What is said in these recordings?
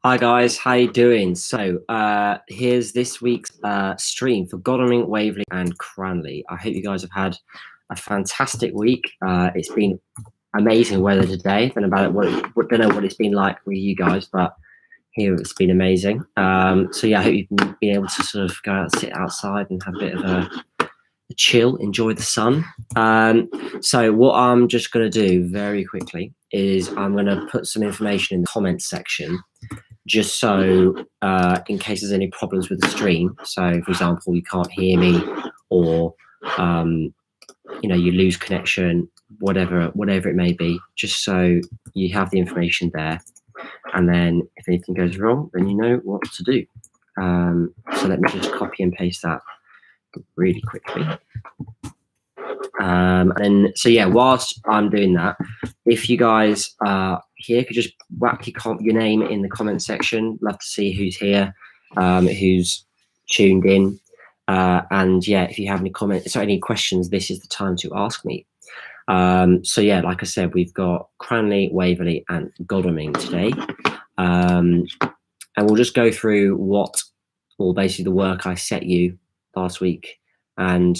Hi guys, how you doing? So here's this week's stream for Godalming, Waverley and Cranleigh. I hope you guys have had a fantastic week. It's been amazing weather today. Don't know what it's been like with you guys, but here it's been amazing. So yeah, I hope you've been able to sort of go out, sit outside and have a bit of a chill, enjoy the sun. So what I'm just going to do very quickly is I'm going to put some information in the comments section, just so in case there's any problems with the stream. So for example, you can't hear me, or you lose connection, whatever it may be, just so you have the information there, and then if anything goes wrong, then you know what to do. So let me just copy and paste that really quickly. And so yeah, whilst I'm doing that, if you guys here could just whack your name in the comment section. Love to see who's here, who's tuned in, and yeah, if you have any comments or any questions, this is the time to ask me. So yeah, like I said, we've got Cranleigh, Waverley and Godalming today, and we'll just go through basically the work I set you last week, and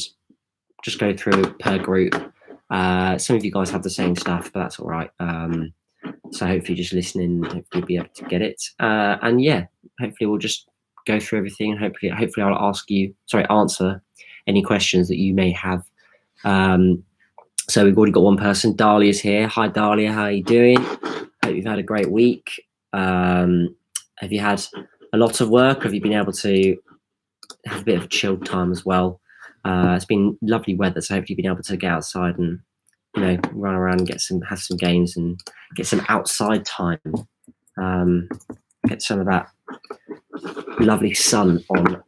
just go through per group. Some of you guys have the same stuff, but that's all right. So hopefully just listening, hopefully you'll be able to get it. And yeah, hopefully we'll just go through everything, and hopefully I'll answer any questions that you may have. So we've already got one person. Dahlia's here. Hi Dahlia, how are you doing? Hope you've had a great week. Have you had a lot of work? Have you been able to have a bit of a chilled time as well? It's been lovely weather, so hopefully you've been able to get outside and run around and have some games and get some outside time. Get some of that lovely sun on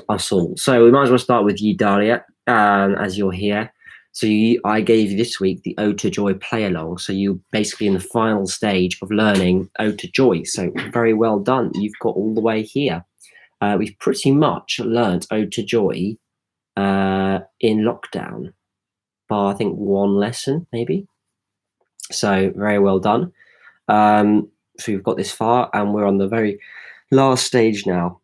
us all. So we might as well start with you, Dahlia, as you're here. So I gave you this week the Ode to Joy play along. So you're basically in the final stage of learning Ode to Joy. So very well done. You've got all the way here. We've pretty much learnt Ode to Joy in lockdown, bar I think one lesson maybe. So very well done. So we've got this far, and we're on the very last stage now.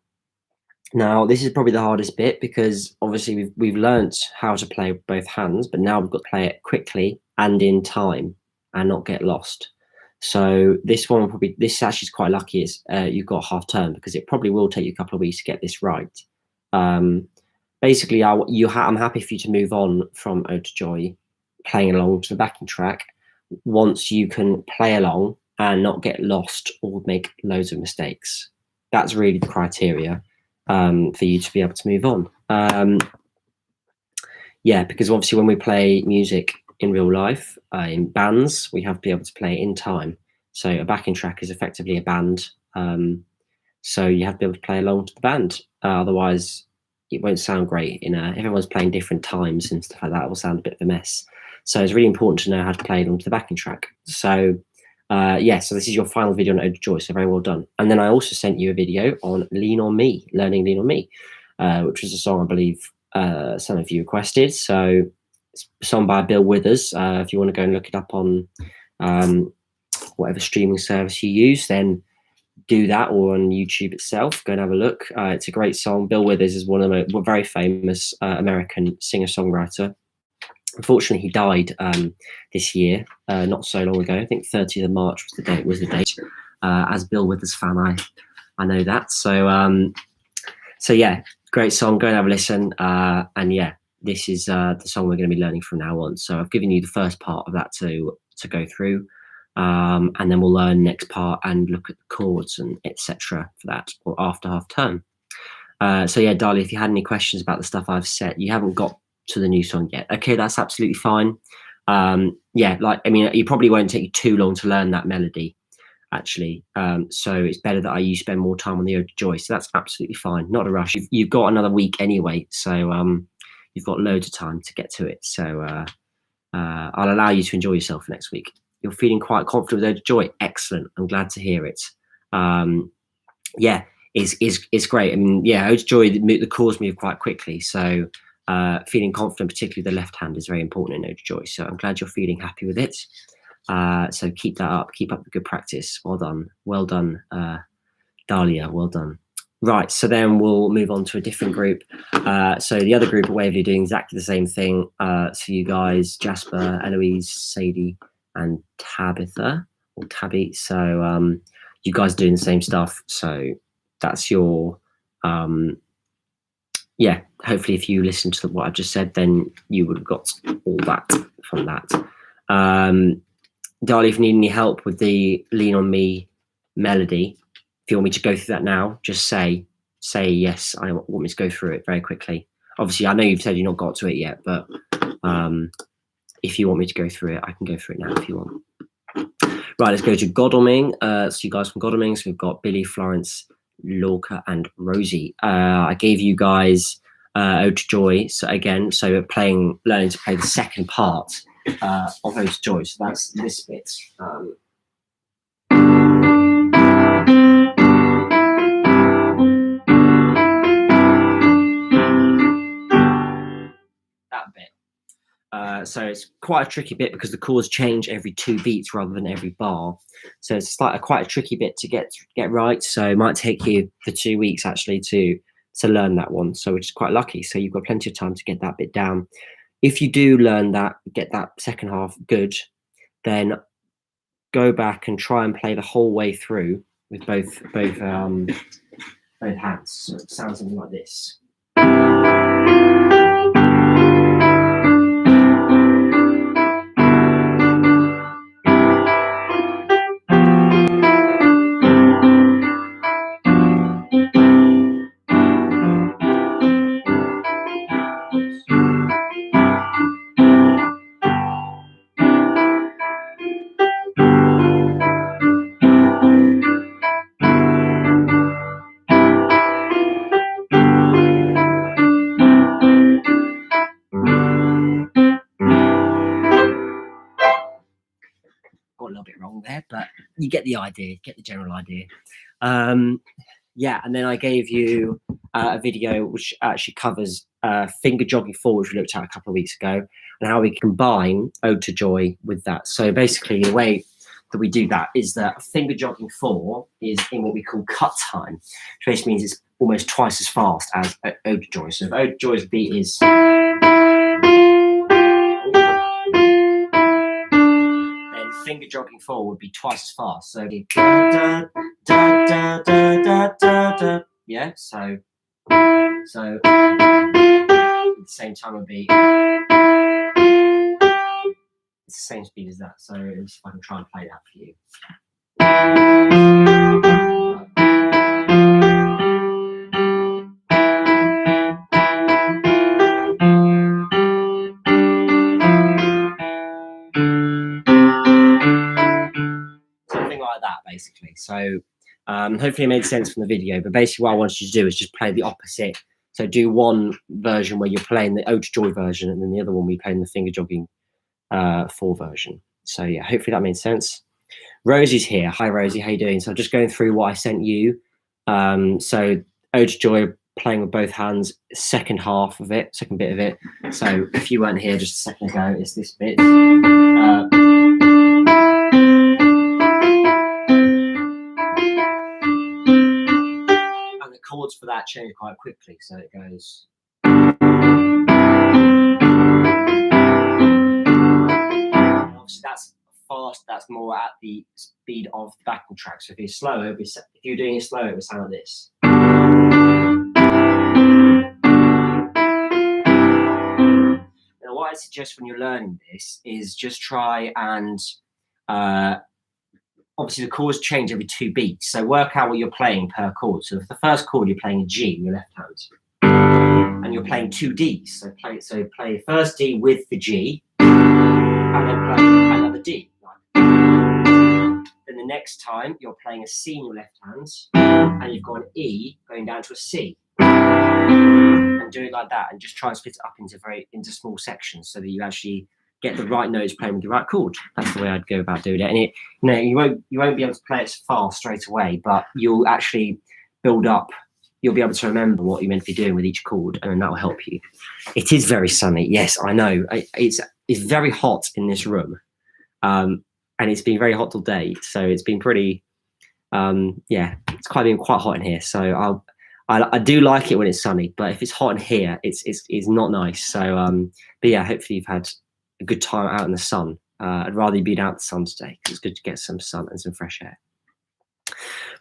Now this is probably the hardest bit, because obviously we've learnt how to play with both hands, but now we've got to play it quickly and in time and not get lost. So this actually is quite lucky. You've got half term, because it probably will take you a couple of weeks to get this right. Basically, I'm happy for you to move on from Ode to Joy, playing along to the backing track, once you can play along and not get lost or make loads of mistakes. That's really the criteria for you to be able to move on. Yeah, because obviously when we play music in real life, in bands, we have to be able to play in time. So a backing track is effectively a band. So you have to be able to play along to the band. Otherwise, it won't sound great. If everyone's playing different times and stuff like that, it will sound a bit of a mess. So it's really important to know how to play along to the backing track. So yeah, so this is your final video on Ode to Joy, so very well done. And then I also sent you a video on Lean on Me, learning Lean on Me, which was a song I believe some of you requested. So it's a song by Bill Withers. If you want to go and look it up on whatever streaming service you use, then do that, or on YouTube itself, go and have a look. It's a great song. Bill Withers is one of the very famous American singer-songwriter. Unfortunately, he died this year, not so long ago. I think 30th of March was the date. As Bill Withers fan, I know that. So yeah, great song. Go and have a listen. And yeah, this is the song we're going to be learning from now on. So I've given you the first part of that to go through. And then we'll learn next part and look at the chords and etc. for that, or after half term. So yeah, Dahlia, if you had any questions about the stuff I've said, you haven't got to the new song yet. Okay, that's absolutely fine. Yeah, it probably won't take you too long to learn that melody, actually. So it's better that you spend more time on the Ode to Joy. So that's absolutely fine. Not a rush. You've got another week anyway, so you've got loads of time to get to it. So I'll allow you to enjoy yourself next week. You're feeling quite confident with Ode to Joy. Excellent. I'm glad to hear it. Yeah, it's great. I mean, yeah, Ode to Joy, the chords move quite quickly. So feeling confident, particularly the left hand, is very important in Ode to Joy. So I'm glad you're feeling happy with it. So keep that up. Keep up the good practice. Well done, Dahlia. Well done. Right, so then we'll move on to a different group. So the other group at Waverley doing exactly the same thing. So you guys, Jasper, Eloise, Sadie, and Tabitha or Tabby. So you guys are doing the same stuff. So that's your yeah. Hopefully, if you listen to what I've just said, then you would have got all that from that. Dahlia, if you need any help with the Lean on Me melody, if you want me to go through that now, just say yes. I want me to go through it very quickly. Obviously, I know you've said you've not got to it yet, but if you want me to go through it, I can go through it now if you want. Right, let's go to Godalming. So you guys from Godalming. So we've got Billy, Florence, Lorca, and Rosie. I gave you guys Ode to Joy. So again, so we're learning to play the second part of Ode to Joy. So that's this bit. That bit. So it's quite a tricky bit because the chords change every 2 beats rather than every bar. So it's like quite a tricky bit to get right. So it might take you for 2 weeks actually to learn that one. So which is quite lucky. So you've got plenty of time to get that bit down. If you do learn that, get that second half good, then go back and try and play the whole way through with both hands. So it sounds something like this. Got a little bit wrong there, but you get the idea, get the general idea. Yeah, and then I gave you a video which actually covers finger jogging forward, which we looked at a couple of weeks ago, and how we combine Ode to Joy with that. So basically, the way that we do that is that finger jogging 4 is in what we call cut time, which basically means it's almost twice as fast as Ode to Joy. So if Ode to Joy's beat is finger jogging 4 would be twice as fast. So da, da, da, da, da, da, da. Yeah, so at the same time would be it's the same speed as that. So if I can try and play that for you. Something like that, basically. So hopefully it made sense from the video, but basically what I wanted you to do is just play the opposite. So do one version where you're playing the Ode to Joy version, and then the other one we're playing the finger jogging 4 version. So yeah, hopefully that made sense. Rosie's here. Hi Rosie, how you doing? So I'm just going through what I sent you. So Ode to Joy, playing with both hands, second bit of it. So if you weren't here just a second ago, it's this bit. Chords for that change quite quickly, so it goes. Obviously, that's fast. That's more at the speed of the backing track. So if you're slower, if you're doing it slower, it would sound like this. Now, what I suggest when you're learning this is just try and obviously the chords change every 2 beats, so work out what you're playing per chord. So if the first chord you're playing a G in your left hand, and you're playing 2 Ds, so play first D with the G, and then play another D. Then the next time you're playing a C in your left hand, and you've got an E going down to a C, and do it like that, and just try and split it up into small sections so that you actually get the right notes playing with the right chord. That's the way I'd go about doing it. And you won't be able to play it fast straight away, but you'll actually build up. You'll be able to remember what you're meant to be doing with each chord, and then that will help you. It is very sunny. Yes, I know. It's very hot in this room, and and it's been very hot all day, so it's been pretty. Yeah, it's been quite hot in here. So I do like it when it's sunny, but if it's hot in here, it's not nice. So but yeah, hopefully you've had a good time out in the sun. I'd rather you be out in the sun today because it's good to get some sun and some fresh air.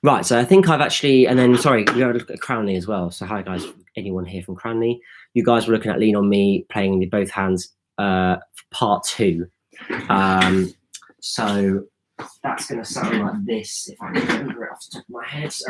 Right, so I think I've actually, and then sorry, we have a look at Cranleigh as well. So hi guys, anyone here from Cranleigh? You guys were looking at Lean on Me, playing with both hands, part 2. So that's going to sound like this if I can remember it off the top of my head. It's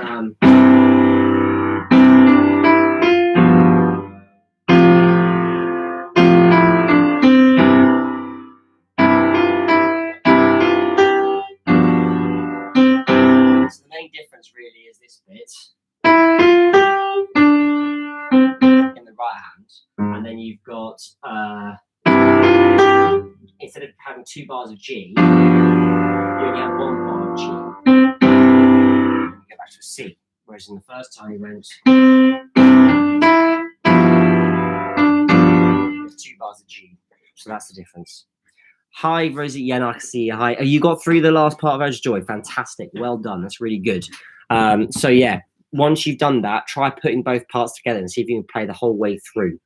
the main difference really is this bit in the right hand, and then you've got instead of having 2 bars of G, you only have 1 bar of G. And you go back to a C. Whereas in the first time you went with 2 bars of G. So that's the difference. Hi, Rosie. Yeah, no, I can see you. Hi. You got through the last part of Ode to Joy. Fantastic. Well done. That's really good. So yeah, once you've done that, try putting both parts together and see if you can play the whole way through.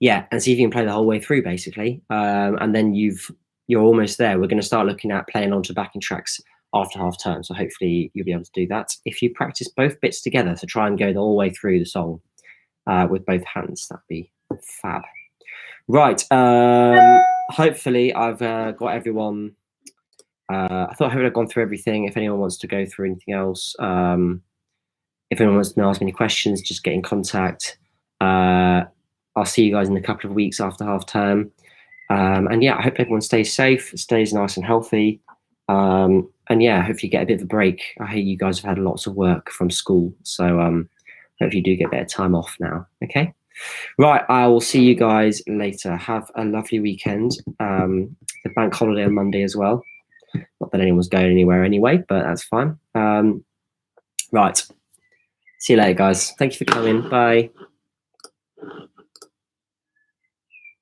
Yeah, and see if you can play the whole way through, basically. And then you're almost there. We're going to start looking at playing onto backing tracks after half term. So hopefully you'll be able to do that if you practice both bits together. So try and go the whole way through the song with both hands. That'd be fab. Right. Hopefully I've got everyone. I thought I had gone through everything. If anyone wants to go through anything else, if anyone wants to ask me any questions, just get in contact. I'll see you guys in a couple of weeks after half term. And yeah, I hope everyone stays safe, stays nice and healthy. And yeah, hopefully you get a bit of a break. I hear you guys have had lots of work from school. So hopefully you do get a bit of time off now. Okay. Right. I will see you guys later. Have a lovely weekend. The bank holiday on Monday as well. Not that anyone's going anywhere anyway, but that's fine. Right. See you later, guys. Thank you for coming. Bye.